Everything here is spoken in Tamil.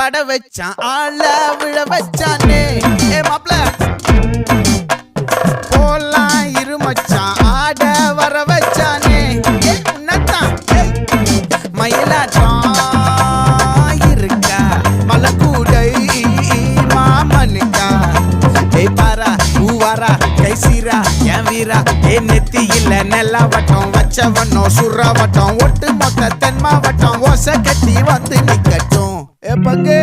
பட வச்சான் ஆள விழ வச்சானே ஏ மாப்ள போலாம் இருமச்சான் ஆட வர வச்சானே ஏ உன்னதான் மயிலாட்டம் இருக்கா மலக்கூடை மாமனுக்கா ஏய் பாரா பூவாரா கைசீரா என் வீரா ஏ நெத்தி இல்ல நெல்லாவட்டம் வச்சவனும் சுறாவட்டம் ஒட்டு மொத்த தென் மாவட்டம் ஓசை கட்டி வந்து நிக்கட்டும் ஏ பங்கே